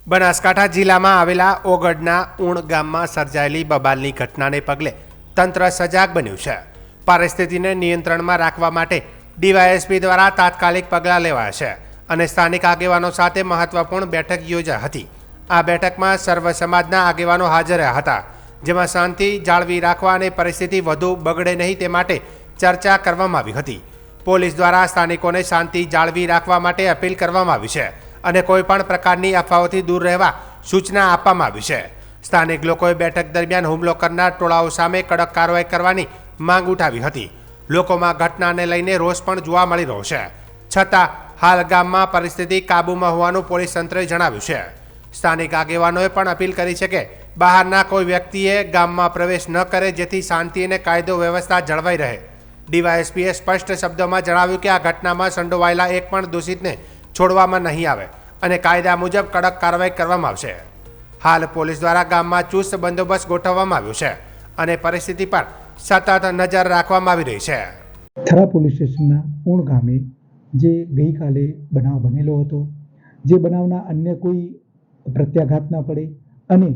બનાસકાંઠા જિલ્લામાં આવેલા ઓગડના ઉણ ગામમાં સર્જાયેલી બબાલની ઘટનાને પગલે તંત્ર સજાગ બન્યું છે। પરિસ્થિતિને નિયંત્રણમાં રાખવા માટે ડીવાયએસપી દ્વારા તાત્કાલિક પગલાં લેવાયા છે અને સ્થાનિક આગેવાનો સાથે મહત્વપૂર્ણ બેઠક યોજાઈ હતી। આ બેઠકમાં સર્વ સમાજના આગેવાનો હાજર રહ્યા હતા, જેમાં શાંતિ જાળવી રાખવા અને પરિસ્થિતિ વધુ બગડે નહીં તે માટે ચર્ચા કરવામાં આવી હતી। પોલીસ દ્વારા સ્થાનિકોને શાંતિ જાળવી રાખવા માટે અપીલ કરવામાં આવી છે અને કોઈપણ પ્રકારની અફવાઓથી દૂર રહેવા સૂચના આપવામાં આવી છે। સ્થાનિક લોકોએ બેઠક દરમિયાન હુમલો કરનાર ટોળાઓ સામે કડક કાર્યવાહી કરવાની માંગ ઉઠાવી હતી। લોકોમાં ઘટનાને લઈને રોષ પણ જોવા મળી રહ્યો છે, છતાં હાલ ગામમાં પરિસ્થિતિ કાબૂમાં હોવાનું પોલીસ તંત્રએ જણાવ્યું છે। સ્થાનિક આગેવાનોએ પણ અપીલ કરી છે કે બહારના કોઈ વ્યક્તિએ ગામમાં પ્રવેશ ન કરે, જેથી શાંતિ અને કાયદો વ્યવસ્થા જળવાઈ રહે। ડીવાયએસપીએ સ્પષ્ટ શબ્દોમાં જણાવ્યું કે આ ઘટનામાં સંડોવાયેલા એક પણ દોષિતને છોડવામાં નહીં આવે અને કાયદા મુજબ કડક કાર્યવાહી કરવામાં આવશે। હાલ પોલીસ દ્વારા ગામમાં ચુસ્ત બંદોબસ્ત ગોઠવવામાં આવ્યો છે અને પરિસ્થિતિ પર સતત નજર રાખવામાં આવી રહી છે। થરા પોલીસ સ્ટેશનના ઉણ ગામે જે ગઈકાલે બનાવ બનેલો હતો, જે બનાવના અન્ય કોઈ પ્રત્યાઘાત ન પડે અને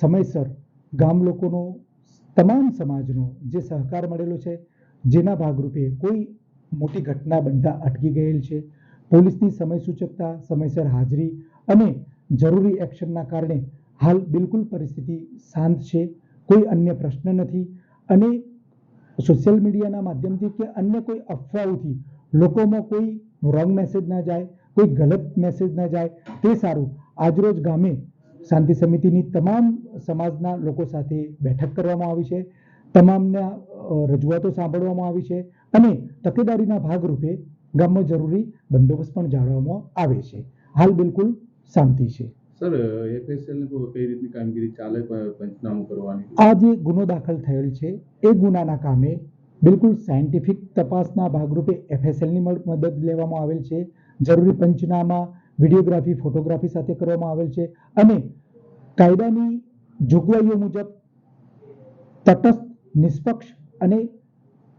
સમયસર ગામ લોકોનો તમામ સમાજનો જે સહકાર મળેલો છે, જેના ભાગરૂપે કોઈ મોટી ઘટના બનતા અટકી ગયેલ છે। પોલીસની સમય સૂચકતા, સમયસર હાજરી અને જરૂરી એક્શનના કારણે હાલ બિલકુલ પરિસ્થિતિ શાંત છે, કોઈ અન્ય પ્રશ્ન નથી અને સોશિયલ મીડિયાના માધ્યમથી કે અન્ય કોઈ અફવાઓથી લોકોમાં કોઈ રોંગ મેસેજ ના જાય, કોઈ ગલત મેસેજ ના જાય તે સારું આજરોજ ગામે શાંતિ સમિતિની તમામ સમાજના લોકો સાથે બેઠક કરવામાં આવી છે, તમામના રજૂઆતો સાંભળવામાં આવી છે અને તકેદારીના ભાગરૂપે ગામમાં જરૂરી બંદોબસ્ત પણ જાળવવામાં આવે છે। હાલ બિલકુલ શાંતિ છે। સર, એફએસએલ કઈ રીતની કામગીરી ચાલે પંચનામું કરવાની? આ જે ગુનો દાખલ થયેલ છે એ ગુનાના કામે બિલકુલ સાયન્ટિફિક તપાસના ભાગરૂપે એફએસએલની મદદ લેવામાં આવેલ છે। જરૂરી પંચનામા, વિડીયોગ્રાફી, ફોટોગ્રાફી સાથે કરવામાં આવેલ છે અને કાયદાની જોગવાઈઓ મુજબ તટસ્થ, નિષ્પક્ષ અને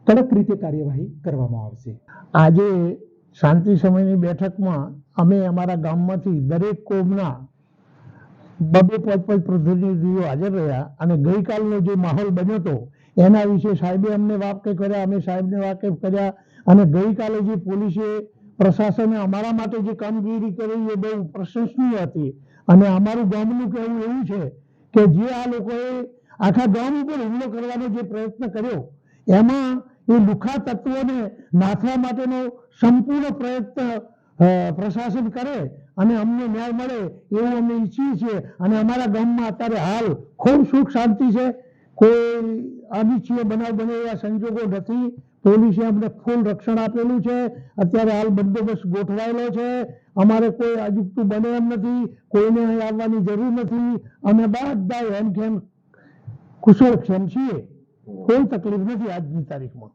કડક રીતે કાર્યવાહી કરવામાં આવશે। આજે શાંતિ સમયની બેઠકમાં અમે અમારા ગામમાંથી દરેક કોમના 2-5 પ્રતિનિધિઓ હાજર રહ્યા અને ગઈકાલનો જે માહોલ બન્યો હતો એના વિશે સાહેબે અમને વાકેફ કર્યા, અમે સાહેબને વાકેફ કર્યા અને ગઈકાલે જે પોલીસે, પ્રશાસને અમારા માટે જે કામગીરી કરી એ બહુ પ્રશંસનીય હતી અને અમારું ગામનું કહેવું એવું છે કે જે આ લોકોએ આખા ગામ ઉપર હુમલો કરવાનો જે પ્રયત્ન કર્યો એમાં એ લુખ્ખા તત્વોને નાથવા માટેનો સંપૂર્ણ પ્રયત્ન પ્રશાસન કરે અને અમને ન્યાય મળે એવું અમે ઈચ્છીએ છીએ અને અમારા ગામમાં અત્યારે હાલ ખૂબ સુખ શાંતિ છે, કોઈ અનિચ્છનીય બનાવ બને એવા સંજોગો નથી। પોલીસે અમને ફૂલ રક્ષણ આપેલું છે, અત્યારે હાલ બંદોબસ્ત ગોઠવાયેલો છે, અમારે કોઈ અજુગતું બને એમ નથી, કોઈને અહીં આવવાની જરૂર નથી, અમે બધા હેમખેમ કુશળક્ષેમ છીએ, કોઈ તકલીફ નથી આજની તારીખમાં।